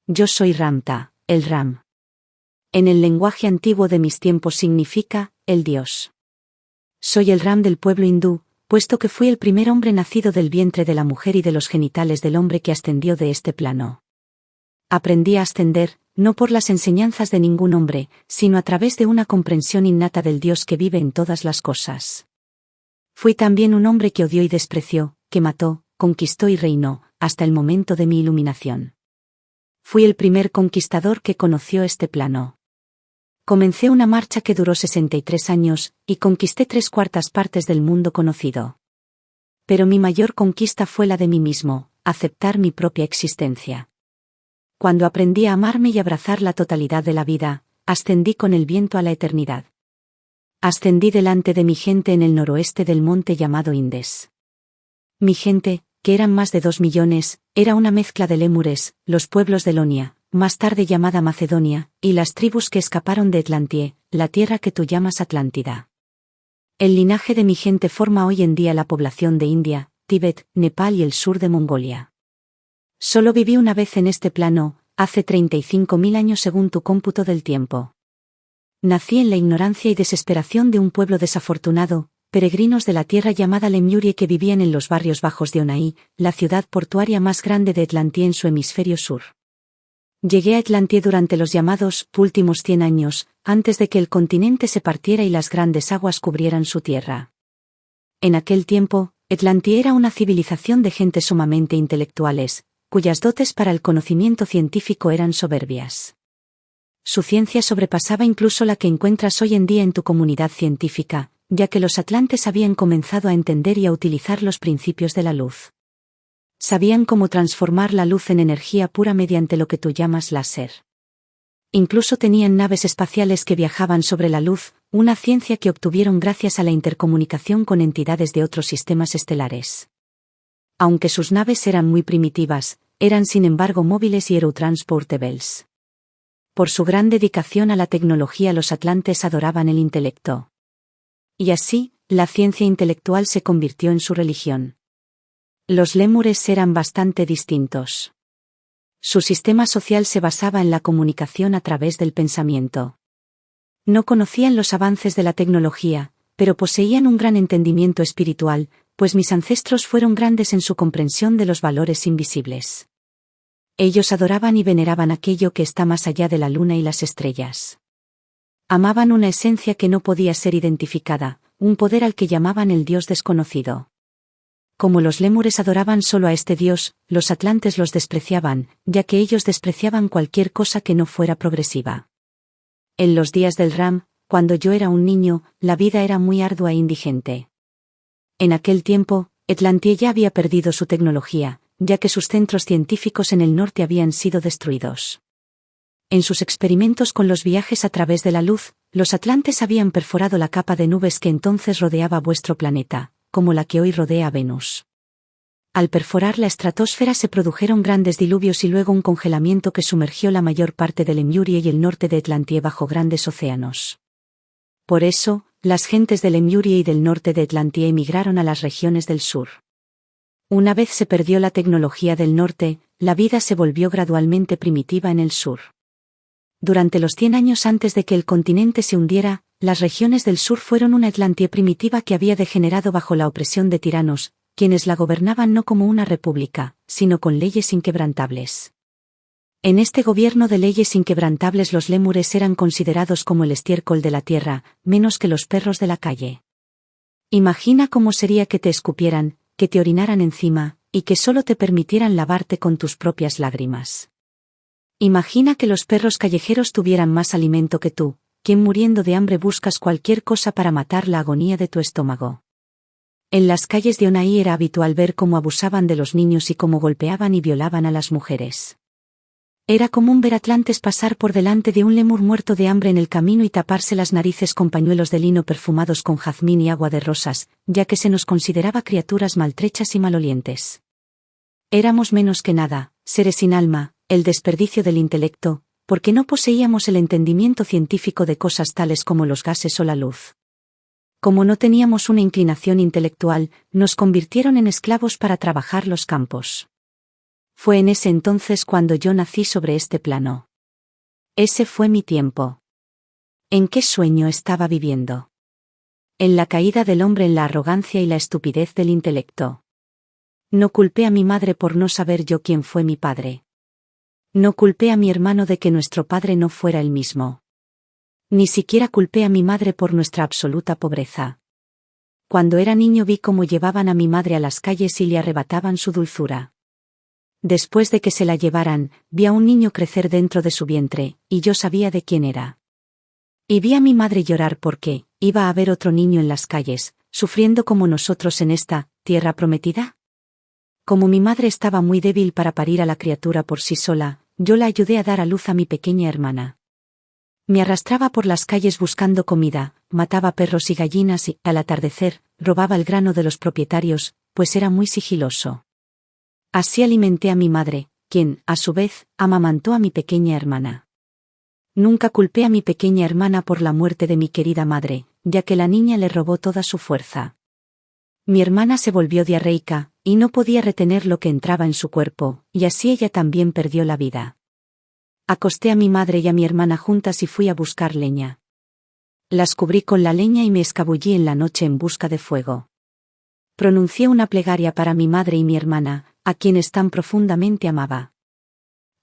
Yo soy Ramta, el Ram. En el lenguaje antiguo de mis tiempos significa, el Dios. Soy el Ram del pueblo hindú, puesto que fui el primer hombre nacido del vientre de la mujer y de los genitales del hombre que ascendió de este plano. Aprendí a ascender, no por las enseñanzas de ningún hombre, sino a través de una comprensión innata del Dios que vive en todas las cosas. Fui también un hombre que odió y despreció, que mató, conquistó y reinó, hasta el momento de mi iluminación. Fui el primer conquistador que conoció este plano. Comencé una marcha que duró 63 años, y conquisté 3/4 partes del mundo conocido. Pero mi mayor conquista fue la de mí mismo, aceptar mi propia existencia. Cuando aprendí a amarme y abrazar la totalidad de la vida, ascendí con el viento a la eternidad. Ascendí delante de mi gente en el noroeste del monte llamado Indes. Mi gente, que eran más de 2 millones, era una mezcla de lémures, los pueblos de Lonia, más tarde llamada Macedonia, y las tribus que escaparon de Atlantie, la tierra que tú llamas Atlántida. El linaje de mi gente forma hoy en día la población de India, Tíbet, Nepal y el sur de Mongolia. Solo viví una vez en este plano, hace 35.000 años según tu cómputo del tiempo. Nací en la ignorancia y desesperación de un pueblo desafortunado, peregrinos de la tierra llamada Lemurie que vivían en los barrios bajos de Onaí, la ciudad portuaria más grande de Atlantie en su hemisferio sur. Llegué a Atlantie durante los llamados últimos 100 años, antes de que el continente se partiera y las grandes aguas cubrieran su tierra. En aquel tiempo, Atlantie era una civilización de gentes sumamente intelectuales, cuyas dotes para el conocimiento científico eran soberbias. Su ciencia sobrepasaba incluso la que encuentras hoy en día en tu comunidad científica, ya que los atlantes habían comenzado a entender y a utilizar los principios de la luz. Sabían cómo transformar la luz en energía pura mediante lo que tú llamas láser. Incluso tenían naves espaciales que viajaban sobre la luz, una ciencia que obtuvieron gracias a la intercomunicación con entidades de otros sistemas estelares. Aunque sus naves eran muy primitivas, eran sin embargo móviles y aerotransportables. Por su gran dedicación a la tecnología los atlantes adoraban el intelecto. Y así, la ciencia intelectual se convirtió en su religión. Los lémures eran bastante distintos. Su sistema social se basaba en la comunicación a través del pensamiento. No conocían los avances de la tecnología, pero poseían un gran entendimiento espiritual, pues mis ancestros fueron grandes en su comprensión de los valores invisibles. Ellos adoraban y veneraban aquello que está más allá de la luna y las estrellas. Amaban una esencia que no podía ser identificada, un poder al que llamaban el Dios desconocido. Como los lémures adoraban solo a este Dios, los atlantes los despreciaban, ya que ellos despreciaban cualquier cosa que no fuera progresiva. En los días del Ram, cuando yo era un niño, la vida era muy ardua e indigente. En aquel tiempo, Atlantie ya había perdido su tecnología, ya que sus centros científicos en el norte habían sido destruidos. En sus experimentos con los viajes a través de la luz, los atlantes habían perforado la capa de nubes que entonces rodeaba vuestro planeta, como la que hoy rodea a Venus. Al perforar la estratosfera se produjeron grandes diluvios y luego un congelamiento que sumergió la mayor parte de Lemurie y el norte de Atlantie bajo grandes océanos. Por eso, las gentes de Lemurie y del norte de Atlantie emigraron a las regiones del sur. Una vez se perdió la tecnología del norte, la vida se volvió gradualmente primitiva en el sur. Durante los 100 años antes de que el continente se hundiera, las regiones del sur fueron una Atlantie primitiva que había degenerado bajo la opresión de tiranos, quienes la gobernaban no como una república, sino con leyes inquebrantables. En este gobierno de leyes inquebrantables los lémures eran considerados como el estiércol de la tierra, menos que los perros de la calle. Imagina cómo sería que te escupieran, que te orinaran encima, y que solo te permitieran lavarte con tus propias lágrimas. Imagina que los perros callejeros tuvieran más alimento que tú, quien muriendo de hambre buscas cualquier cosa para matar la agonía de tu estómago. En las calles de Onaí era habitual ver cómo abusaban de los niños y cómo golpeaban y violaban a las mujeres. Era común ver atlantes pasar por delante de un lémur muerto de hambre en el camino y taparse las narices con pañuelos de lino perfumados con jazmín y agua de rosas, ya que se nos consideraba criaturas maltrechas y malolientes. Éramos menos que nada, seres sin alma, el desperdicio del intelecto, porque no poseíamos el entendimiento científico de cosas tales como los gases o la luz. Como no teníamos una inclinación intelectual, nos convirtieron en esclavos para trabajar los campos. Fue en ese entonces cuando yo nací sobre este plano. Ese fue mi tiempo. ¿En qué sueño estaba viviendo? En la caída del hombre, en la arrogancia y la estupidez del intelecto. No culpé a mi madre por no saber yo quién fue mi padre. No culpé a mi hermano de que nuestro padre no fuera el mismo. Ni siquiera culpé a mi madre por nuestra absoluta pobreza. Cuando era niño vi cómo llevaban a mi madre a las calles y le arrebataban su dulzura. Después de que se la llevaran, vi a un niño crecer dentro de su vientre, y yo sabía de quién era. Y vi a mi madre llorar porque iba a haber otro niño en las calles, sufriendo como nosotros en esta tierra prometida. Como mi madre estaba muy débil para parir a la criatura por sí sola, yo la ayudé a dar a luz a mi pequeña hermana. Me arrastraba por las calles buscando comida, mataba perros y gallinas y, al atardecer, robaba el grano de los propietarios, pues era muy sigiloso. Así alimenté a mi madre, quien, a su vez, amamantó a mi pequeña hermana. Nunca culpé a mi pequeña hermana por la muerte de mi querida madre, ya que la niña le robó toda su fuerza. Mi hermana se volvió diarreica, y no podía retener lo que entraba en su cuerpo, y así ella también perdió la vida. Acosté a mi madre y a mi hermana juntas y fui a buscar leña. Las cubrí con la leña y me escabullí en la noche en busca de fuego. Pronuncié una plegaria para mi madre y mi hermana, a quienes tan profundamente amaba.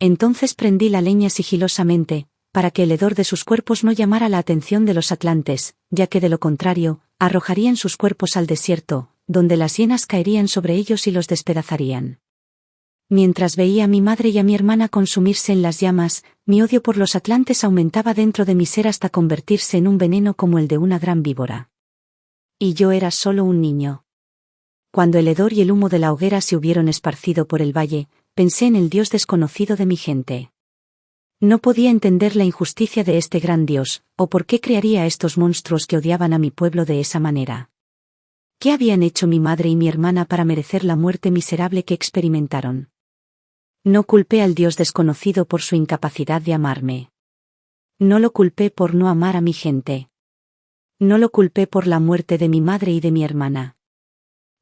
Entonces prendí la leña sigilosamente, para que el hedor de sus cuerpos no llamara la atención de los atlantes, ya que de lo contrario, arrojarían sus cuerpos al desierto, donde las hienas caerían sobre ellos y los despedazarían. Mientras veía a mi madre y a mi hermana consumirse en las llamas, mi odio por los atlantes aumentaba dentro de mi ser hasta convertirse en un veneno como el de una gran víbora. Y yo era solo un niño. Cuando el hedor y el humo de la hoguera se hubieron esparcido por el valle, pensé en el Dios desconocido de mi gente. No podía entender la injusticia de este gran Dios, o por qué crearía a estos monstruos que odiaban a mi pueblo de esa manera. ¿Qué habían hecho mi madre y mi hermana para merecer la muerte miserable que experimentaron? No culpé al Dios desconocido por su incapacidad de amarme. No lo culpé por no amar a mi gente. No lo culpé por la muerte de mi madre y de mi hermana.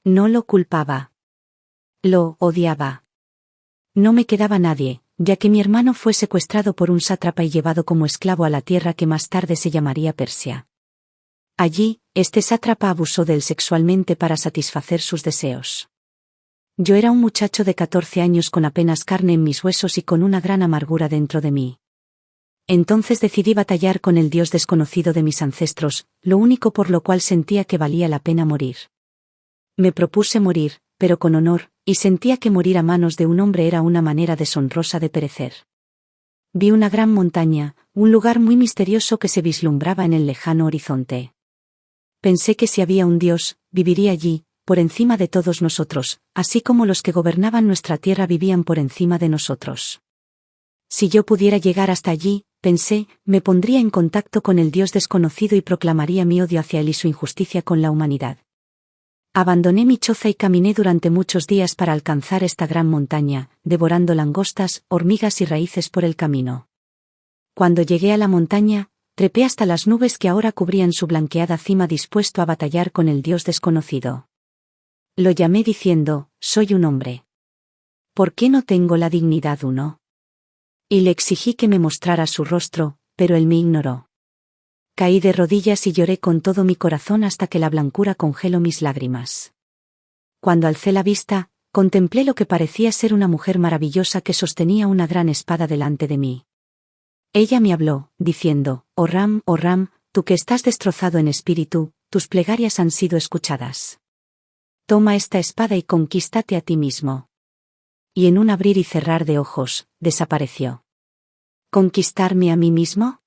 No lo culpaba. Lo odiaba. No me quedaba nadie, ya que mi hermano fue secuestrado por un sátrapa y llevado como esclavo a la tierra que más tarde se llamaría Persia. Allí, este sátrapa abusó de él sexualmente para satisfacer sus deseos. Yo era un muchacho de 14 años con apenas carne en mis huesos y con una gran amargura dentro de mí. Entonces decidí batallar con el Dios desconocido de mis ancestros, lo único por lo cual sentía que valía la pena morir. Me propuse morir, pero con honor, y sentía que morir a manos de un hombre era una manera deshonrosa de perecer. Vi una gran montaña, un lugar muy misterioso que se vislumbraba en el lejano horizonte. Pensé que si había un Dios, viviría allí, por encima de todos nosotros, así como los que gobernaban nuestra tierra vivían por encima de nosotros. Si yo pudiera llegar hasta allí, pensé, me pondría en contacto con el Dios desconocido y proclamaría mi odio hacia él y su injusticia con la humanidad. Abandoné mi choza y caminé durante muchos días para alcanzar esta gran montaña, devorando langostas, hormigas y raíces por el camino. Cuando llegué a la montaña, trepé hasta las nubes que ahora cubrían su blanqueada cima dispuesto a batallar con el Dios desconocido. Lo llamé diciendo, soy un hombre. ¿Por qué no tengo la dignidad uno? Y le exigí que me mostrara su rostro, pero él me ignoró. Caí de rodillas y lloré con todo mi corazón hasta que la blancura congeló mis lágrimas. Cuando alcé la vista, contemplé lo que parecía ser una mujer maravillosa que sostenía una gran espada delante de mí. Ella me habló, diciendo, oh Ram, tú que estás destrozado en espíritu, tus plegarias han sido escuchadas. Toma esta espada y conquístate a ti mismo. Y en un abrir y cerrar de ojos, desapareció. ¿Conquistarme a mí mismo?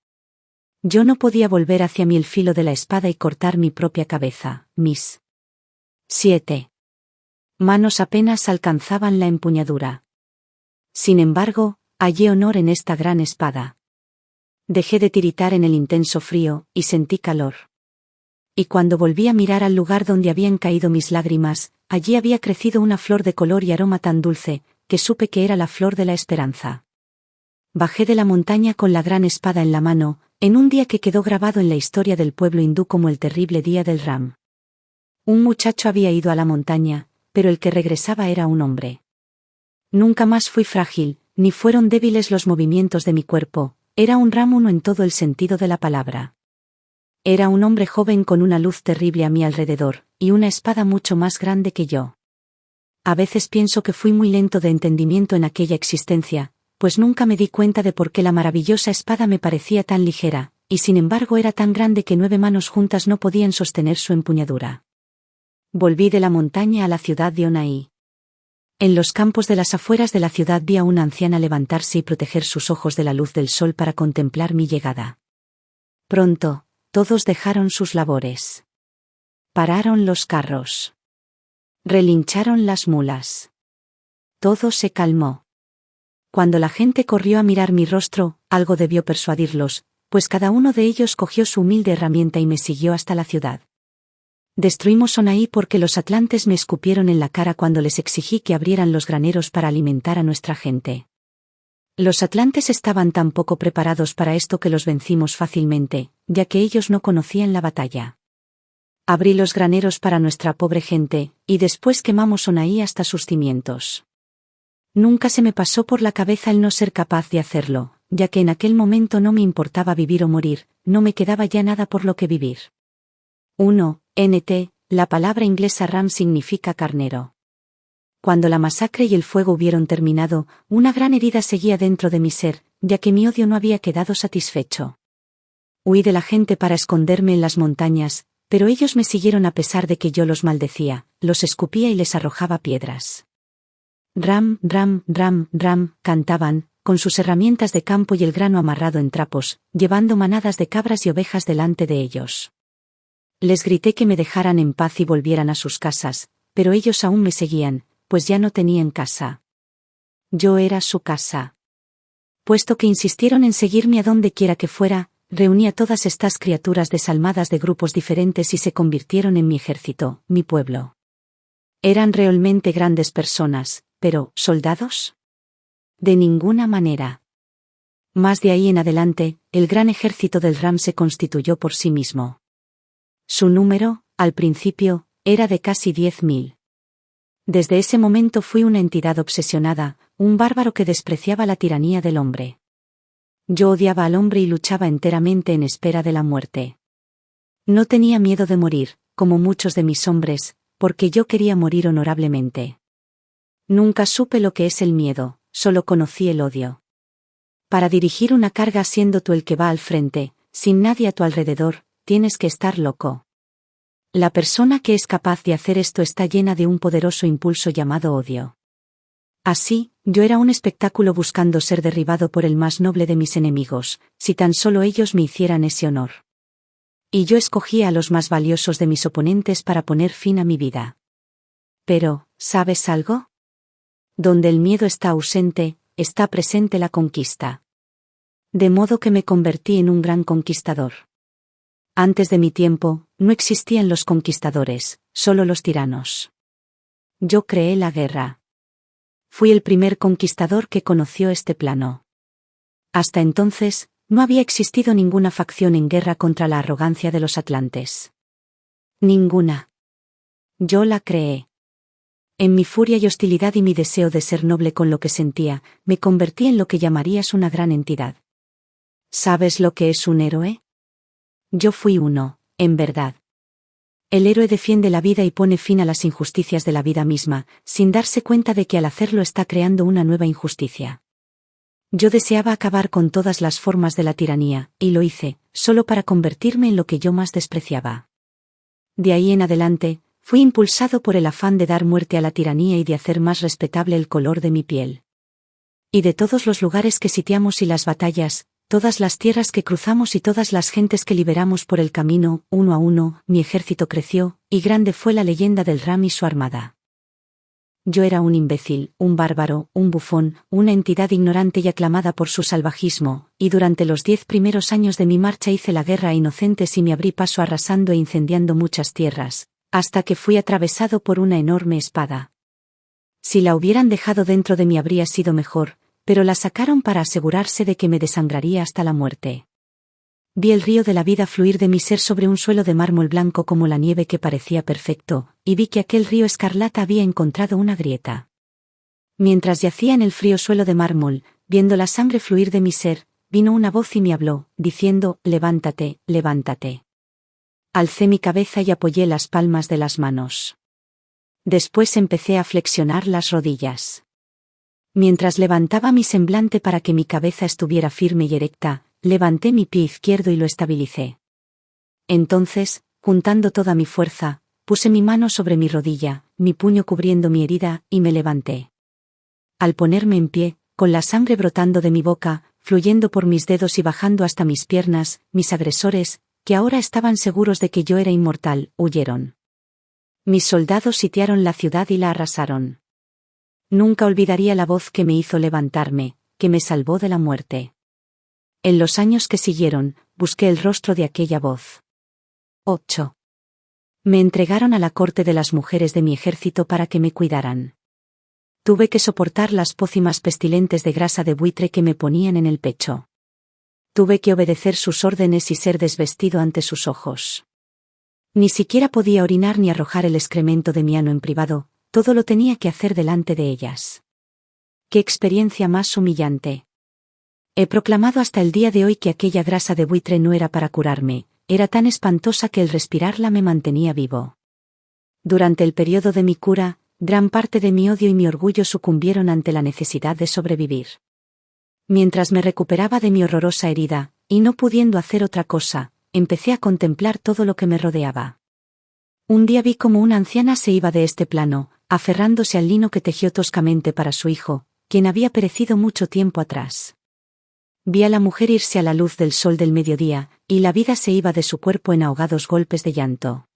Yo no podía volver hacia mí el filo de la espada y cortar mi propia cabeza, mis 7 manos apenas alcanzaban la empuñadura. Sin embargo, hallé honor en esta gran espada. Dejé de tiritar en el intenso frío, y sentí calor. Y cuando volví a mirar al lugar donde habían caído mis lágrimas, allí había crecido una flor de color y aroma tan dulce, que supe que era la flor de la esperanza. Bajé de la montaña con la gran espada en la mano, en un día que quedó grabado en la historia del pueblo hindú como el terrible día del Ram. Un muchacho había ido a la montaña, pero el que regresaba era un hombre. Nunca más fui frágil, ni fueron débiles los movimientos de mi cuerpo, era un Ram uno en todo el sentido de la palabra. Era un hombre joven con una luz terrible a mi alrededor, y una espada mucho más grande que yo. A veces pienso que fui muy lento de entendimiento en aquella existencia, pues nunca me di cuenta de por qué la maravillosa espada me parecía tan ligera, y sin embargo era tan grande que 9 manos juntas no podían sostener su empuñadura. Volví de la montaña a la ciudad de Onaí. En los campos de las afueras de la ciudad vi a una anciana levantarse y proteger sus ojos de la luz del sol para contemplar mi llegada. Pronto, todos dejaron sus labores. Pararon los carros. Relincharon las mulas. Todo se calmó. Cuando la gente corrió a mirar mi rostro, algo debió persuadirlos, pues cada uno de ellos cogió su humilde herramienta y me siguió hasta la ciudad. Destruimos Onaí porque los atlantes me escupieron en la cara cuando les exigí que abrieran los graneros para alimentar a nuestra gente. Los atlantes estaban tan poco preparados para esto que los vencimos fácilmente, ya que ellos no conocían la batalla. Abrí los graneros para nuestra pobre gente, y después quemamos Onaí hasta sus cimientos. Nunca se me pasó por la cabeza el no ser capaz de hacerlo, ya que en aquel momento no me importaba vivir o morir, no me quedaba ya nada por lo que vivir. 1. NT, la palabra inglesa ram significa carnero. Cuando la masacre y el fuego hubieron terminado, una gran herida seguía dentro de mi ser, ya que mi odio no había quedado satisfecho. Huí de la gente para esconderme en las montañas, pero ellos me siguieron a pesar de que yo los maldecía, los escupía y les arrojaba piedras. Ram, ram, ram, ram, cantaban, con sus herramientas de campo y el grano amarrado en trapos, llevando manadas de cabras y ovejas delante de ellos. Les grité que me dejaran en paz y volvieran a sus casas, pero ellos aún me seguían, pues ya no tenían casa. Yo era su casa. Puesto que insistieron en seguirme a donde quiera que fuera, reuní a todas estas criaturas desalmadas de grupos diferentes y se convirtieron en mi ejército, mi pueblo. Eran realmente grandes personas, pero, ¿soldados? De ninguna manera. Más de ahí en adelante, el gran ejército del Ram se constituyó por sí mismo. Su número, al principio, era de casi 10.000. Desde ese momento fui una entidad obsesionada, un bárbaro que despreciaba la tiranía del hombre. Yo odiaba al hombre y luchaba enteramente en espera de la muerte. No tenía miedo de morir, como muchos de mis hombres, porque yo quería morir honorablemente. Nunca supe lo que es el miedo, solo conocí el odio. Para dirigir una carga siendo tú el que va al frente, sin nadie a tu alrededor, tienes que estar loco. La persona que es capaz de hacer esto está llena de un poderoso impulso llamado odio. Así, yo era un espectáculo buscando ser derribado por el más noble de mis enemigos, si tan solo ellos me hicieran ese honor. Y yo escogía a los más valiosos de mis oponentes para poner fin a mi vida. Pero, ¿sabes algo? Donde el miedo está ausente, está presente la conquista. De modo que me convertí en un gran conquistador. Antes de mi tiempo, no existían los conquistadores, solo los tiranos. Yo creé la guerra. Fui el primer conquistador que conoció este plano. Hasta entonces, no había existido ninguna facción en guerra contra la arrogancia de los atlantes. Ninguna. Yo la creé. En mi furia y hostilidad y mi deseo de ser noble con lo que sentía, me convertí en lo que llamarías una gran entidad. ¿Sabes lo que es un héroe? Yo fui uno, en verdad. El héroe defiende la vida y pone fin a las injusticias de la vida misma, sin darse cuenta de que al hacerlo está creando una nueva injusticia. Yo deseaba acabar con todas las formas de la tiranía, y lo hice, solo para convertirme en lo que yo más despreciaba. De ahí en adelante, fui impulsado por el afán de dar muerte a la tiranía y de hacer más respetable el color de mi piel. Y de todos los lugares que sitiamos y las batallas, todas las tierras que cruzamos y todas las gentes que liberamos por el camino, uno a uno, mi ejército creció, y grande fue la leyenda del Ram y su armada. Yo era un imbécil, un bárbaro, un bufón, una entidad ignorante y aclamada por su salvajismo, y durante los 10 primeros años de mi marcha hice la guerra a inocentes y me abrí paso arrasando e incendiando muchas tierras, hasta que fui atravesado por una enorme espada. Si la hubieran dejado dentro de mí habría sido mejor, pero la sacaron para asegurarse de que me desangraría hasta la muerte. Vi el río de la vida fluir de mi ser sobre un suelo de mármol blanco como la nieve que parecía perfecto, y vi que aquel río escarlata había encontrado una grieta. Mientras yacía en el frío suelo de mármol, viendo la sangre fluir de mi ser, vino una voz y me habló, diciendo, levántate, levántate. Alcé mi cabeza y apoyé las palmas de las manos. Después empecé a flexionar las rodillas. Mientras levantaba mi semblante para que mi cabeza estuviera firme y erecta, levanté mi pie izquierdo y lo estabilicé. Entonces, juntando toda mi fuerza, puse mi mano sobre mi rodilla, mi puño cubriendo mi herida, y me levanté. Al ponerme en pie, con la sangre brotando de mi boca, fluyendo por mis dedos y bajando hasta mis piernas, mis agresores, que ahora estaban seguros de que yo era inmortal, huyeron. Mis soldados sitiaron la ciudad y la arrasaron. Nunca olvidaría la voz que me hizo levantarme, que me salvó de la muerte. En los años que siguieron, busqué el rostro de aquella voz. 8. Me entregaron a la corte de las mujeres de mi ejército para que me cuidaran. Tuve que soportar las pócimas pestilentes de grasa de buitre que me ponían en el pecho. Tuve que obedecer sus órdenes y ser desvestido ante sus ojos. Ni siquiera podía orinar ni arrojar el excremento de mi ano en privado, todo lo tenía que hacer delante de ellas. ¡Qué experiencia más humillante! He proclamado hasta el día de hoy que aquella grasa de buitre no era para curarme, era tan espantosa que el respirarla me mantenía vivo. Durante el periodo de mi cura, gran parte de mi odio y mi orgullo sucumbieron ante la necesidad de sobrevivir. Mientras me recuperaba de mi horrorosa herida, y no pudiendo hacer otra cosa, empecé a contemplar todo lo que me rodeaba. Un día vi cómo una anciana se iba de este plano, aferrándose al lino que tejió toscamente para su hijo, quien había perecido mucho tiempo atrás. Vi a la mujer irse a la luz del sol del mediodía, y la vida se iba de su cuerpo en ahogados golpes de llanto.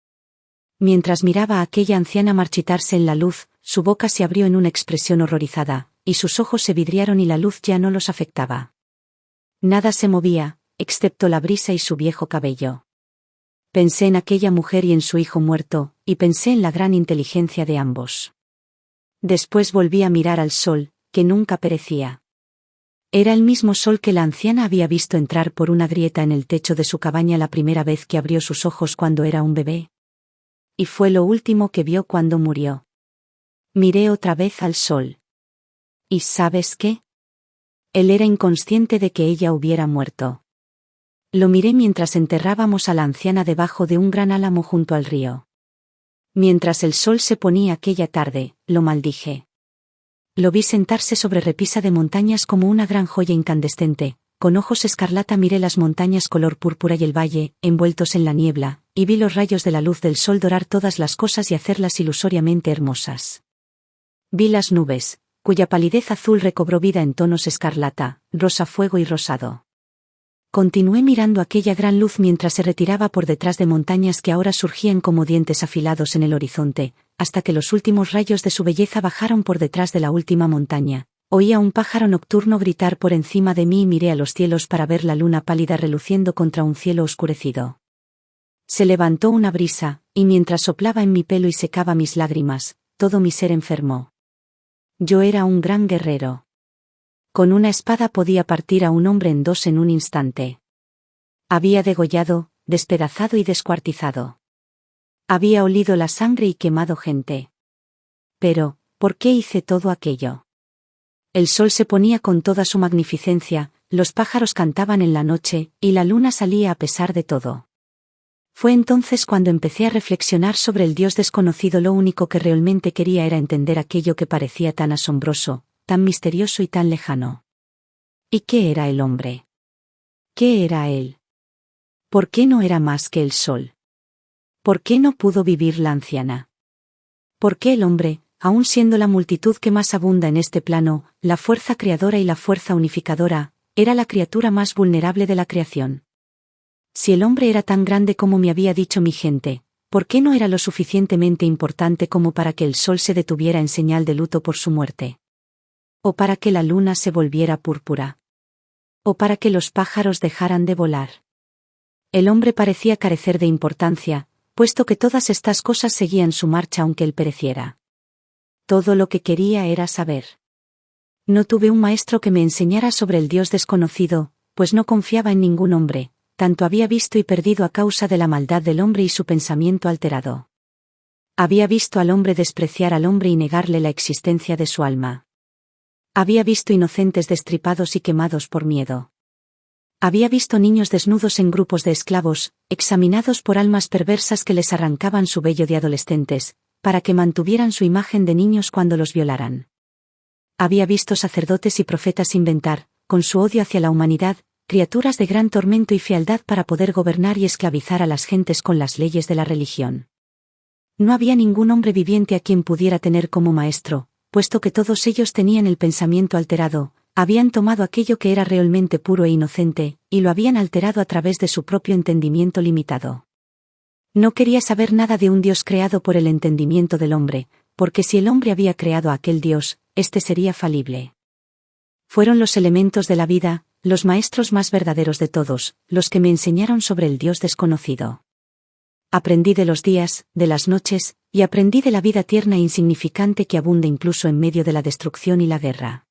Mientras miraba a aquella anciana marchitarse en la luz, su boca se abrió en una expresión horrorizada, y sus ojos se vidriaron y la luz ya no los afectaba. Nada se movía, excepto la brisa y su viejo cabello. Pensé en aquella mujer y en su hijo muerto, y pensé en la gran inteligencia de ambos. Después volví a mirar al sol, que nunca perecía. Era el mismo sol que la anciana había visto entrar por una grieta en el techo de su cabaña la primera vez que abrió sus ojos cuando era un bebé. Y fue lo último que vio cuando murió. Miré otra vez al sol. ¿Y sabes qué? Él era inconsciente de que ella hubiera muerto. Lo miré mientras enterrábamos a la anciana debajo de un gran álamo junto al río. Mientras el sol se ponía aquella tarde, lo maldije. Lo vi sentarse sobre repisa de montañas como una gran joya incandescente. Con ojos escarlata miré las montañas color púrpura y el valle, envueltos en la niebla, y vi los rayos de la luz del sol dorar todas las cosas y hacerlas ilusoriamente hermosas. Vi las nubes, cuya palidez azul recobró vida en tonos escarlata, rosa fuego y rosado. Continué mirando aquella gran luz mientras se retiraba por detrás de montañas que ahora surgían como dientes afilados en el horizonte, hasta que los últimos rayos de su belleza bajaron por detrás de la última montaña. Oí a un pájaro nocturno gritar por encima de mí y miré a los cielos para ver la luna pálida reluciendo contra un cielo oscurecido. Se levantó una brisa, y mientras soplaba en mi pelo y secaba mis lágrimas, todo mi ser enfermó. Yo era un gran guerrero. Con una espada podía partir a un hombre en dos en un instante. Había degollado, despedazado y descuartizado. Había olido la sangre y quemado gente. Pero, ¿por qué hice todo aquello? El sol se ponía con toda su magnificencia, los pájaros cantaban en la noche, y la luna salía a pesar de todo. Fue entonces cuando empecé a reflexionar sobre el Dios desconocido. Lo único que realmente quería era entender aquello que parecía tan asombroso, tan misterioso y tan lejano. ¿Y qué era el hombre? ¿Qué era él? ¿Por qué no era más que el sol? ¿Por qué no pudo vivir la anciana? ¿Por qué el hombre, aun siendo la multitud que más abunda en este plano, la fuerza creadora y la fuerza unificadora, era la criatura más vulnerable de la creación? Si el hombre era tan grande como me había dicho mi gente, ¿por qué no era lo suficientemente importante como para que el sol se detuviera en señal de luto por su muerte? ¿O para que la luna se volviera púrpura? ¿O para que los pájaros dejaran de volar? El hombre parecía carecer de importancia, puesto que todas estas cosas seguían su marcha aunque él pereciera. Todo lo que quería era saber. No tuve un maestro que me enseñara sobre el Dios desconocido, pues no confiaba en ningún hombre, tanto había visto y perdido a causa de la maldad del hombre y su pensamiento alterado. Había visto al hombre despreciar al hombre y negarle la existencia de su alma. Había visto inocentes destripados y quemados por miedo. Había visto niños desnudos en grupos de esclavos, examinados por almas perversas que les arrancaban su vello de adolescentes, para que mantuvieran su imagen de niños cuando los violaran. Había visto sacerdotes y profetas inventar, con su odio hacia la humanidad, criaturas de gran tormento y fealdad para poder gobernar y esclavizar a las gentes con las leyes de la religión. No había ningún hombre viviente a quien pudiera tener como maestro, puesto que todos ellos tenían el pensamiento alterado, habían tomado aquello que era realmente puro e inocente, y lo habían alterado a través de su propio entendimiento limitado. No quería saber nada de un Dios creado por el entendimiento del hombre, porque si el hombre había creado a aquel Dios, éste sería falible. Fueron los elementos de la vida, los maestros más verdaderos de todos, los que me enseñaron sobre el Dios desconocido. Aprendí de los días, de las noches, y aprendí de la vida tierna e insignificante que abunda incluso en medio de la destrucción y la guerra.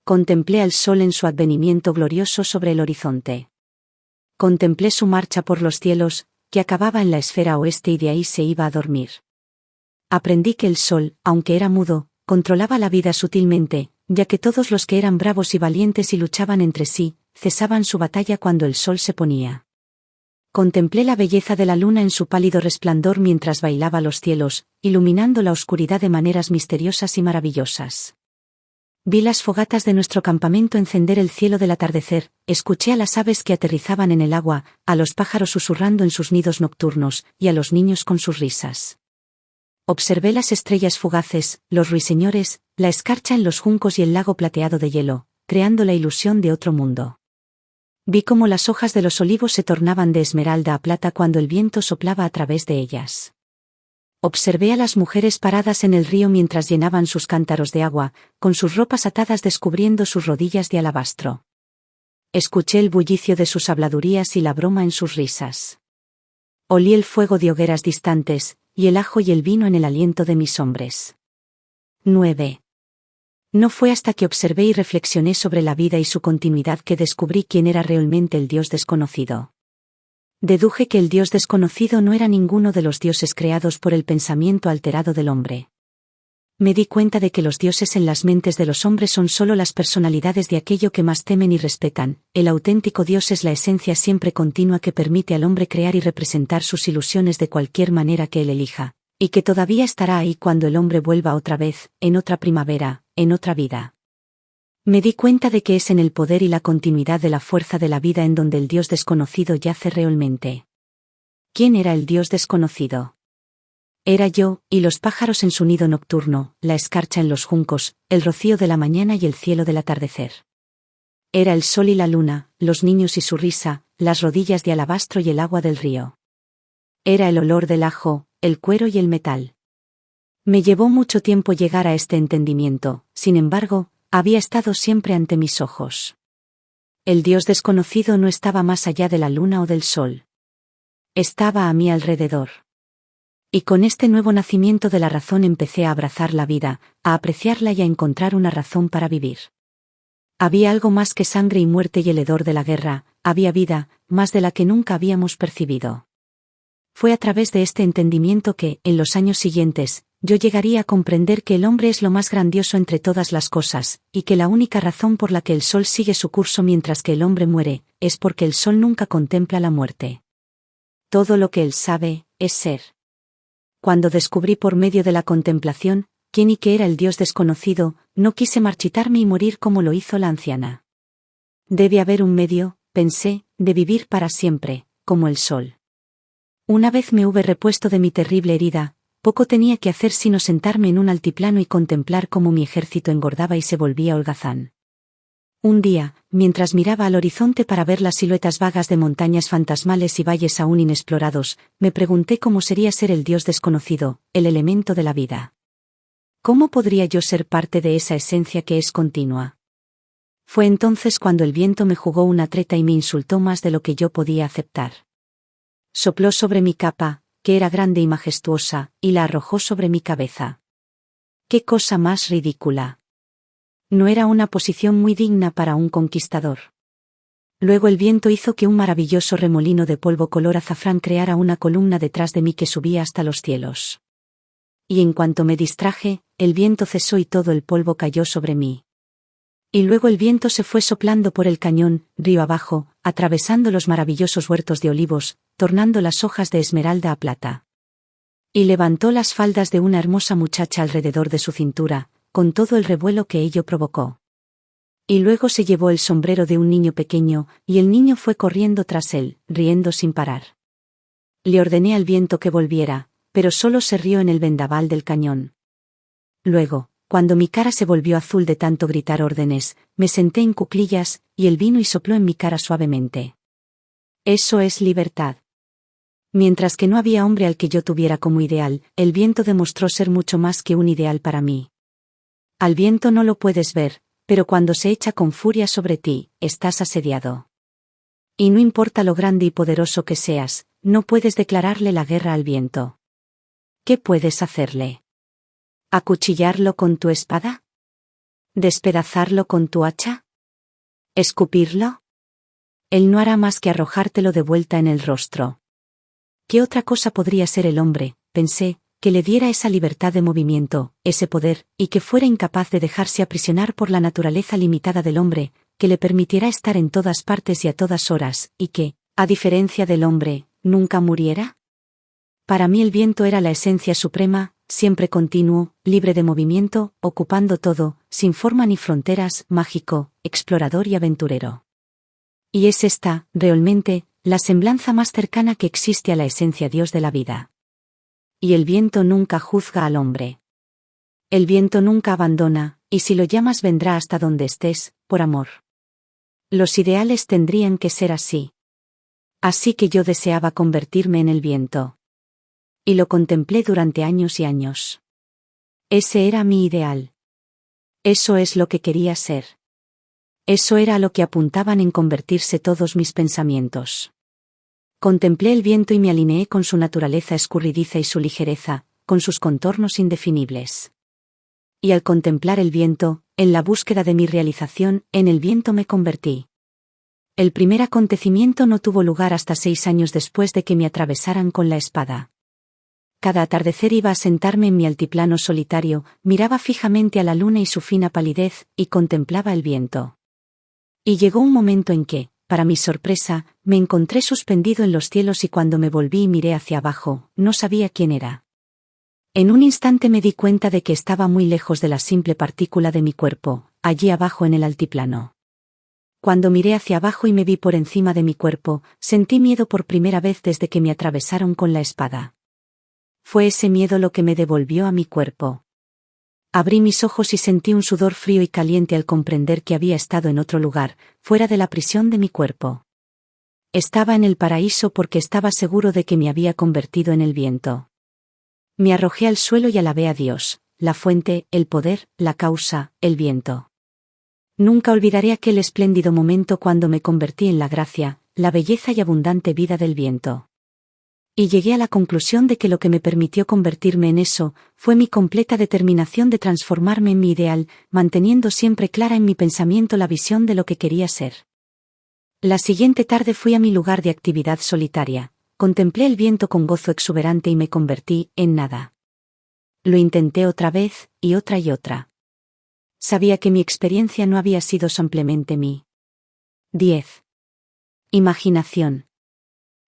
Contemplé al sol en su advenimiento glorioso sobre el horizonte. Contemplé su marcha por los cielos, que acababa en la esfera oeste y de ahí se iba a dormir. Aprendí que el sol, aunque era mudo, controlaba la vida sutilmente, ya que todos los que eran bravos y valientes y luchaban entre sí, cesaban su batalla cuando el sol se ponía. Contemplé la belleza de la luna en su pálido resplandor mientras bailaba los cielos, iluminando la oscuridad de maneras misteriosas y maravillosas. Vi las fogatas de nuestro campamento encender el cielo del atardecer, escuché a las aves que aterrizaban en el agua, a los pájaros susurrando en sus nidos nocturnos, y a los niños con sus risas. Observé las estrellas fugaces, los ruiseñores, la escarcha en los juncos y el lago plateado de hielo, creando la ilusión de otro mundo. Vi cómo las hojas de los olivos se tornaban de esmeralda a plata cuando el viento soplaba a través de ellas. Observé a las mujeres paradas en el río mientras llenaban sus cántaros de agua, con sus ropas atadas descubriendo sus rodillas de alabastro. Escuché el bullicio de sus habladurías y la broma en sus risas. Olí el fuego de hogueras distantes, y el ajo y el vino en el aliento de mis hombres. 9. No fue hasta que observé y reflexioné sobre la vida y su continuidad que descubrí quién era realmente el Dios desconocido. Deduje que el Dios desconocido no era ninguno de los dioses creados por el pensamiento alterado del hombre. Me di cuenta de que los dioses en las mentes de los hombres son solo las personalidades de aquello que más temen y respetan. El auténtico Dios es la esencia siempre continua que permite al hombre crear y representar sus ilusiones de cualquier manera que él elija, y que todavía estará ahí cuando el hombre vuelva otra vez, en otra primavera, en otra vida. Me di cuenta de que es en el poder y la continuidad de la fuerza de la vida en donde el Dios desconocido yace realmente. ¿Quién era el Dios desconocido? Era yo, y los pájaros en su nido nocturno, la escarcha en los juncos, el rocío de la mañana y el cielo del atardecer. Era el sol y la luna, los niños y su risa, las rodillas de alabastro y el agua del río. Era el olor del ajo, el cuero y el metal. Me llevó mucho tiempo llegar a este entendimiento, sin embargo, había estado siempre ante mis ojos. El Dios desconocido no estaba más allá de la luna o del sol. Estaba a mi alrededor. Y con este nuevo nacimiento de la razón empecé a abrazar la vida, a apreciarla y a encontrar una razón para vivir. Había algo más que sangre y muerte y el hedor de la guerra, había vida, más de la que nunca habíamos percibido. Fue a través de este entendimiento que, en los años siguientes, yo llegaría a comprender que el hombre es lo más grandioso entre todas las cosas, y que la única razón por la que el sol sigue su curso mientras que el hombre muere, es porque el sol nunca contempla la muerte. Todo lo que él sabe, es ser. Cuando descubrí por medio de la contemplación, quién y qué era el Dios desconocido, no quise marchitarme y morir como lo hizo la anciana. Debe haber un medio, pensé, de vivir para siempre, como el sol. Una vez me hube repuesto de mi terrible herida, poco tenía que hacer sino sentarme en un altiplano y contemplar cómo mi ejército engordaba y se volvía holgazán. Un día, mientras miraba al horizonte para ver las siluetas vagas de montañas fantasmales y valles aún inexplorados, me pregunté cómo sería ser el Dios desconocido, el elemento de la vida. ¿Cómo podría yo ser parte de esa esencia que es continua? Fue entonces cuando el viento me jugó una treta y me insultó más de lo que yo podía aceptar. Sopló sobre mi capa, que era grande y majestuosa, y la arrojó sobre mi cabeza. ¡Qué cosa más ridícula! No era una posición muy digna para un conquistador. Luego el viento hizo que un maravilloso remolino de polvo color azafrán creara una columna detrás de mí que subía hasta los cielos. Y en cuanto me distraje, el viento cesó y todo el polvo cayó sobre mí. Y luego el viento se fue soplando por el cañón, río abajo, atravesando los maravillosos huertos de olivos, tornando las hojas de esmeralda a plata. Y levantó las faldas de una hermosa muchacha alrededor de su cintura, con todo el revuelo que ello provocó. Y luego se llevó el sombrero de un niño pequeño, y el niño fue corriendo tras él, riendo sin parar. Le ordené al viento que volviera, pero solo se rió en el vendaval del cañón. Luego, cuando mi cara se volvió azul de tanto gritar órdenes, me senté en cuclillas, y él vino y sopló en mi cara suavemente. Eso es libertad. Mientras que no había hombre al que yo tuviera como ideal, el viento demostró ser mucho más que un ideal para mí. Al viento no lo puedes ver, pero cuando se echa con furia sobre ti, estás asediado. Y no importa lo grande y poderoso que seas, no puedes declararle la guerra al viento. ¿Qué puedes hacerle? ¿Acuchillarlo con tu espada? ¿Despedazarlo con tu hacha? ¿Escupirlo? Él no hará más que arrojártelo de vuelta en el rostro. ¿Qué otra cosa podría ser el hombre, pensé, que le diera esa libertad de movimiento, ese poder, y que fuera incapaz de dejarse aprisionar por la naturaleza limitada del hombre, que le permitiera estar en todas partes y a todas horas, y que, a diferencia del hombre, nunca muriera? Para mí el viento era la esencia suprema, siempre continuo, libre de movimiento, ocupando todo, sin forma ni fronteras, mágico, explorador y aventurero. Y es esta, realmente, la semblanza más cercana que existe a la esencia Dios de la vida. Y el viento nunca juzga al hombre. El viento nunca abandona, y si lo llamas vendrá hasta donde estés, por amor. Los ideales tendrían que ser así. Así que yo deseaba convertirme en el viento. Y lo contemplé durante años y años. Ese era mi ideal. Eso es lo que quería ser. Eso era a lo que apuntaban en convertirse todos mis pensamientos. Contemplé el viento y me alineé con su naturaleza escurridiza y su ligereza, con sus contornos indefinibles. Y al contemplar el viento, en la búsqueda de mi realización, en el viento me convertí. El primer acontecimiento no tuvo lugar hasta 6 años después de que me atravesaran con la espada. Cada atardecer iba a sentarme en mi altiplano solitario, miraba fijamente a la luna y su fina palidez, y contemplaba el viento. Y llegó un momento en que, para mi sorpresa, me encontré suspendido en los cielos y cuando me volví y miré hacia abajo, no sabía quién era. En un instante me di cuenta de que estaba muy lejos de la simple partícula de mi cuerpo, allí abajo en el altiplano. Cuando miré hacia abajo y me vi por encima de mi cuerpo, sentí miedo por primera vez desde que me atravesaron con la espada. Fue ese miedo lo que me devolvió a mi cuerpo. Abrí mis ojos y sentí un sudor frío y caliente al comprender que había estado en otro lugar, fuera de la prisión de mi cuerpo. Estaba en el paraíso porque estaba seguro de que me había convertido en el viento. Me arrojé al suelo y alabé a Dios, la fuente, el poder, la causa, el viento. Nunca olvidaré aquel espléndido momento cuando me convertí en la gracia, la belleza y abundante vida del viento. Y llegué a la conclusión de que lo que me permitió convertirme en eso, fue mi completa determinación de transformarme en mi ideal, manteniendo siempre clara en mi pensamiento la visión de lo que quería ser. La siguiente tarde fui a mi lugar de actividad solitaria, contemplé el viento con gozo exuberante y me convertí en nada. Lo intenté otra vez, y otra y otra. Sabía que mi experiencia no había sido simplemente mi 10. Imaginación.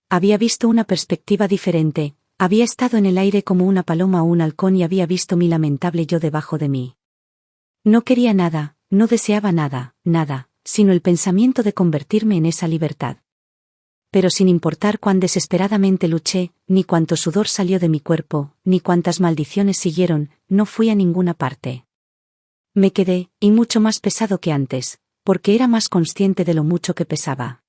Había visto una perspectiva diferente, había estado en el aire como una paloma o un halcón y había visto mi lamentable yo debajo de mí. No quería nada, no deseaba nada, nada, sino el pensamiento de convertirme en esa libertad. Pero sin importar cuán desesperadamente luché, ni cuánto sudor salió de mi cuerpo, ni cuántas maldiciones siguieron, no fui a ninguna parte. Me quedé, y mucho más pesado que antes, porque era más consciente de lo mucho que pesaba.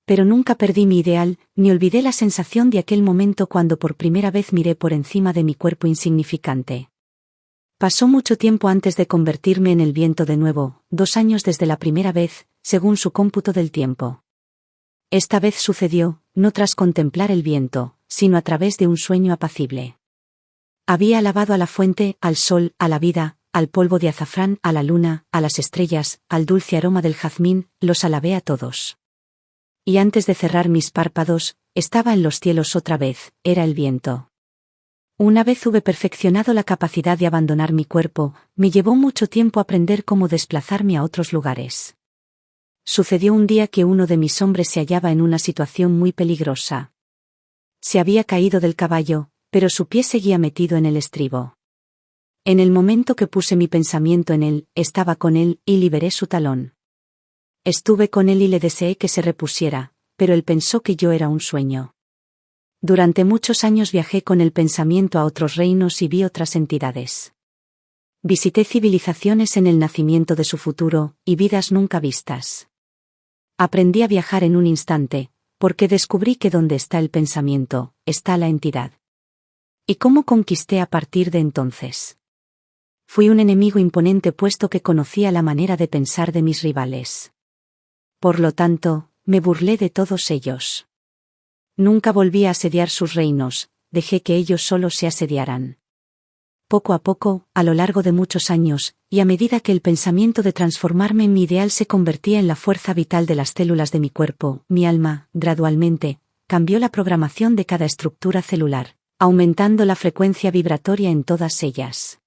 Pero nunca perdí mi ideal, ni olvidé la sensación de aquel momento cuando por primera vez miré por encima de mi cuerpo insignificante. Pasó mucho tiempo antes de convertirme en el viento de nuevo, 2 años desde la primera vez, según su cómputo del tiempo. Esta vez sucedió, no tras contemplar el viento, sino a través de un sueño apacible. Había alabado a la fuente, al sol, a la vida, al polvo de azafrán, a la luna, a las estrellas, al dulce aroma del jazmín, los alabé a todos. Y antes de cerrar mis párpados, estaba en los cielos otra vez, era el viento. Una vez hube perfeccionado la capacidad de abandonar mi cuerpo, me llevó mucho tiempo aprender cómo desplazarme a otros lugares. Sucedió un día que uno de mis hombres se hallaba en una situación muy peligrosa. Se había caído del caballo, pero su pie seguía metido en el estribo. En el momento que puse mi pensamiento en él, estaba con él, y liberé su talón. Estuve con él y le deseé que se repusiera, pero él pensó que yo era un sueño. Durante muchos años viajé con el pensamiento a otros reinos y vi otras entidades. Visité civilizaciones en el nacimiento de su futuro, y vidas nunca vistas. Aprendí a viajar en un instante, porque descubrí que donde está el pensamiento, está la entidad. ¿Y cómo conquisté a partir de entonces? Fui un enemigo imponente puesto que conocía la manera de pensar de mis rivales. Por lo tanto, me burlé de todos ellos. Nunca volví a asediar sus reinos, dejé que ellos solos se asediaran. Poco a poco, a lo largo de muchos años, y a medida que el pensamiento de transformarme en mi ideal se convertía en la fuerza vital de las células de mi cuerpo, mi alma, gradualmente, cambió la programación de cada estructura celular, aumentando la frecuencia vibratoria en todas ellas.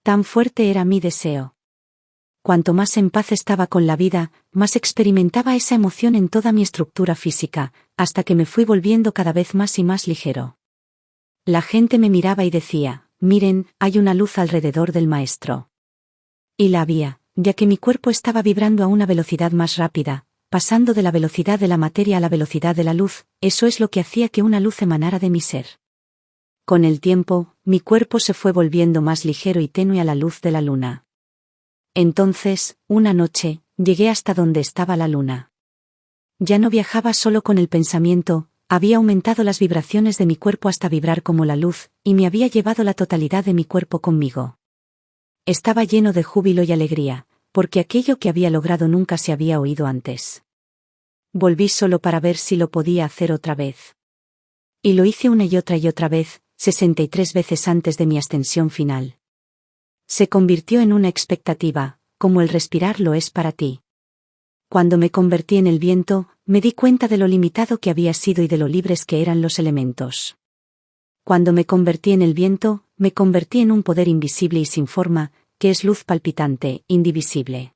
Tan fuerte era mi deseo. Cuanto más en paz estaba con la vida, más experimentaba esa emoción en toda mi estructura física, hasta que me fui volviendo cada vez más y más ligero. La gente me miraba y decía: miren, hay una luz alrededor del maestro. Y la había, ya que mi cuerpo estaba vibrando a una velocidad más rápida, pasando de la velocidad de la materia a la velocidad de la luz. Eso es lo que hacía que una luz emanara de mi ser. Con el tiempo, mi cuerpo se fue volviendo más ligero y tenue a la luz de la luna. Entonces, una noche, llegué hasta donde estaba la luna. Ya no viajaba solo con el pensamiento, había aumentado las vibraciones de mi cuerpo hasta vibrar como la luz, y me había llevado la totalidad de mi cuerpo conmigo. Estaba lleno de júbilo y alegría, porque aquello que había logrado nunca se había oído antes. Volví solo para ver si lo podía hacer otra vez. Y lo hice una y otra vez, 63 veces antes de mi ascensión final. Se convirtió en una expectativa, como el respirar lo es para ti. Cuando me convertí en el viento, me di cuenta de lo limitado que había sido y de lo libres que eran los elementos. Cuando me convertí en el viento, me convertí en un poder invisible y sin forma, que es luz palpitante, indivisible.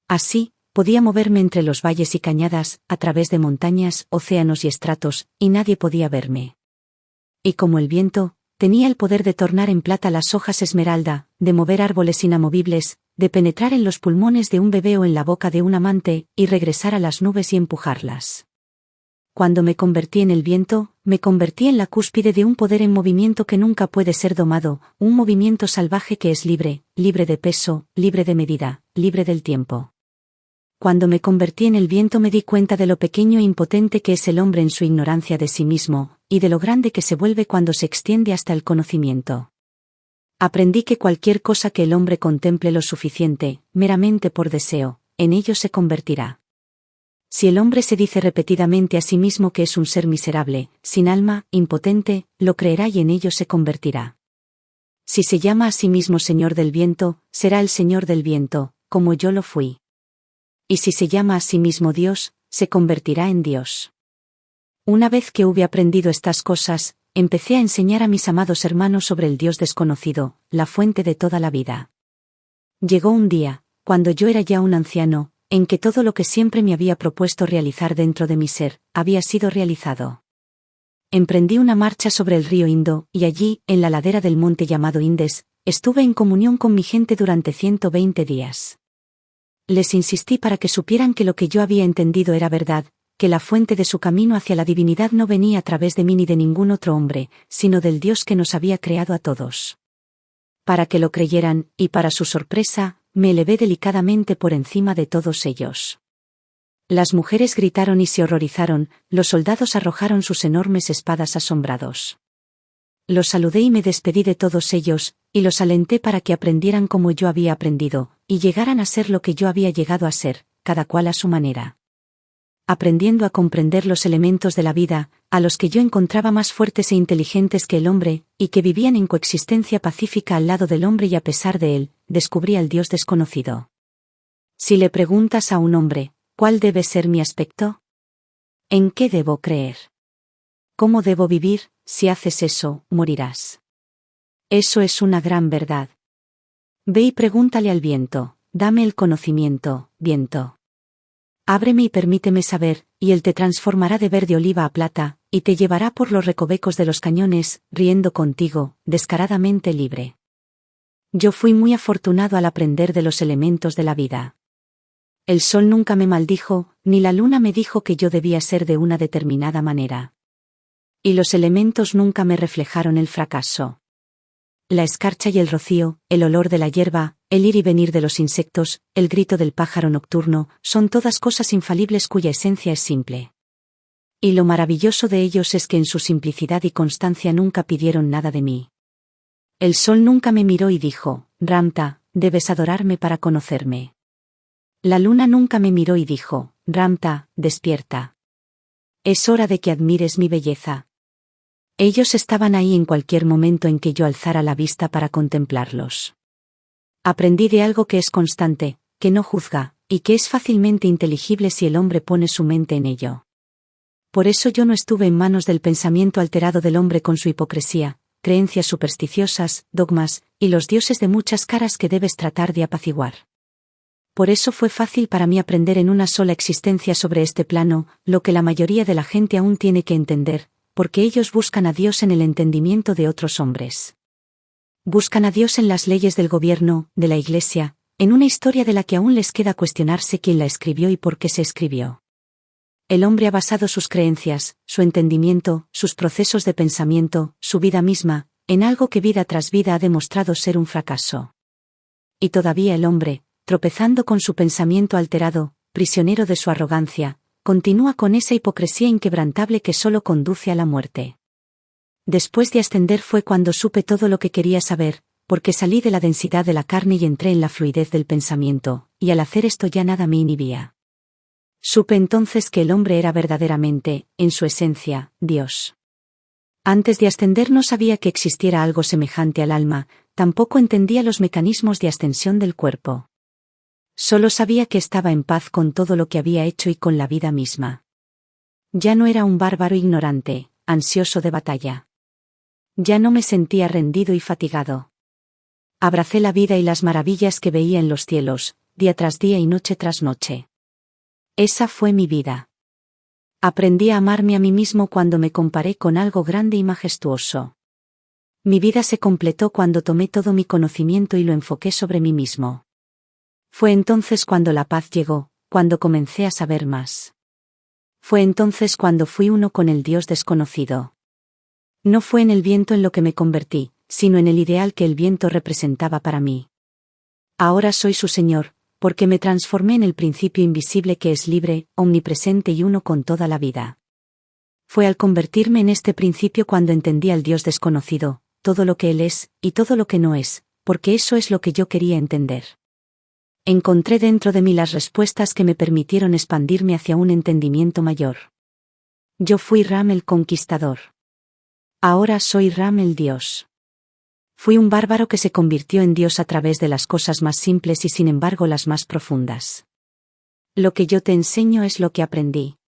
Así, podía moverme entre los valles y cañadas, a través de montañas, océanos y estratos, y nadie podía verme. Y como el viento, tenía el poder de tornar en plata las hojas esmeralda, de mover árboles inamovibles, de penetrar en los pulmones de un bebé o en la boca de un amante, y regresar a las nubes y empujarlas. Cuando me convertí en el viento, me convertí en la cúspide de un poder en movimiento que nunca puede ser domado, un movimiento salvaje que es libre, libre de peso, libre de medida, libre del tiempo. Cuando me convertí en el viento me di cuenta de lo pequeño e impotente que es el hombre en su ignorancia de sí mismo, y de lo grande que se vuelve cuando se extiende hasta el conocimiento. Aprendí que cualquier cosa que el hombre contemple lo suficiente, meramente por deseo, en ello se convertirá. Si el hombre se dice repetidamente a sí mismo que es un ser miserable, sin alma, impotente, lo creerá y en ello se convertirá. Si se llama a sí mismo Señor del Viento, será el Señor del Viento, como yo lo fui. Y si se llama a sí mismo Dios, se convertirá en Dios. Una vez que hube aprendido estas cosas, empecé a enseñar a mis amados hermanos sobre el Dios desconocido, la fuente de toda la vida. Llegó un día, cuando yo era ya un anciano, en que todo lo que siempre me había propuesto realizar dentro de mi ser, había sido realizado. Emprendí una marcha sobre el río Indo, y allí, en la ladera del monte llamado Indes, estuve en comunión con mi gente durante 120 días. Les insistí para que supieran que lo que yo había entendido era verdad, que la fuente de su camino hacia la divinidad no venía a través de mí ni de ningún otro hombre, sino del Dios que nos había creado a todos. Para que lo creyeran, y para su sorpresa, me elevé delicadamente por encima de todos ellos. Las mujeres gritaron y se horrorizaron, los soldados arrojaron sus enormes espadas asombrados. Los saludé y me despedí de todos ellos, y los alenté para que aprendieran como yo había aprendido, y llegaran a ser lo que yo había llegado a ser, cada cual a su manera. Aprendiendo a comprender los elementos de la vida, a los que yo encontraba más fuertes e inteligentes que el hombre, y que vivían en coexistencia pacífica al lado del hombre y a pesar de él, descubrí al Dios desconocido. Si le preguntas a un hombre, ¿cuál debe ser mi aspecto? ¿En qué debo creer? ¿Cómo debo vivir? Si haces eso, morirás. Eso es una gran verdad. Ve y pregúntale al viento, dame el conocimiento, viento. Ábreme y permíteme saber, y él te transformará de verde oliva a plata, y te llevará por los recovecos de los cañones, riendo contigo, descaradamente libre. Yo fui muy afortunado al aprender de los elementos de la vida. El sol nunca me maldijo, ni la luna me dijo que yo debía ser de una determinada manera. Y los elementos nunca me reflejaron el fracaso. La escarcha y el rocío, el olor de la hierba, el ir y venir de los insectos, el grito del pájaro nocturno, son todas cosas infalibles cuya esencia es simple. Y lo maravilloso de ellos es que en su simplicidad y constancia nunca pidieron nada de mí. El sol nunca me miró y dijo, Ramta, debes adorarme para conocerme. La luna nunca me miró y dijo, Ramta, despierta. Es hora de que admires mi belleza. Ellos estaban ahí en cualquier momento en que yo alzara la vista para contemplarlos. Aprendí de algo que es constante, que no juzga, y que es fácilmente inteligible si el hombre pone su mente en ello. Por eso yo no estuve en manos del pensamiento alterado del hombre con su hipocresía, creencias supersticiosas, dogmas, y los dioses de muchas caras que debes tratar de apaciguar. Por eso fue fácil para mí aprender en una sola existencia sobre este plano, lo que la mayoría de la gente aún tiene que entender, porque ellos buscan a Dios en el entendimiento de otros hombres. Buscan a Dios en las leyes del gobierno, de la Iglesia, en una historia de la que aún les queda cuestionarse quién la escribió y por qué se escribió. El hombre ha basado sus creencias, su entendimiento, sus procesos de pensamiento, su vida misma, en algo que vida tras vida ha demostrado ser un fracaso. Y todavía el hombre, tropezando con su pensamiento alterado, prisionero de su arrogancia, continúa con esa hipocresía inquebrantable que solo conduce a la muerte. Después de ascender fue cuando supe todo lo que quería saber, porque salí de la densidad de la carne y entré en la fluidez del pensamiento, y al hacer esto ya nada me inhibía. Supe entonces que el hombre era verdaderamente, en su esencia, Dios. Antes de ascender no sabía que existiera algo semejante al alma, tampoco entendía los mecanismos de ascensión del cuerpo. Solo sabía que estaba en paz con todo lo que había hecho y con la vida misma. Ya no era un bárbaro ignorante, ansioso de batalla. Ya no me sentía rendido y fatigado. Abracé la vida y las maravillas que veía en los cielos, día tras día y noche tras noche. Esa fue mi vida. Aprendí a amarme a mí mismo cuando me comparé con algo grande y majestuoso. Mi vida se completó cuando tomé todo mi conocimiento y lo enfoqué sobre mí mismo. Fue entonces cuando la paz llegó, cuando comencé a saber más. Fue entonces cuando fui uno con el Dios desconocido. No fue en el viento en lo que me convertí, sino en el ideal que el viento representaba para mí. Ahora soy su Señor, porque me transformé en el principio invisible que es libre, omnipresente y uno con toda la vida. Fue al convertirme en este principio cuando entendí al Dios desconocido, todo lo que Él es, y todo lo que no es, porque eso es lo que yo quería entender. Encontré dentro de mí las respuestas que me permitieron expandirme hacia un entendimiento mayor. Yo fui Ram el conquistador. Ahora soy Ram el Dios. Fui un bárbaro que se convirtió en Dios a través de las cosas más simples y sin embargo las más profundas. Lo que yo te enseño es lo que aprendí.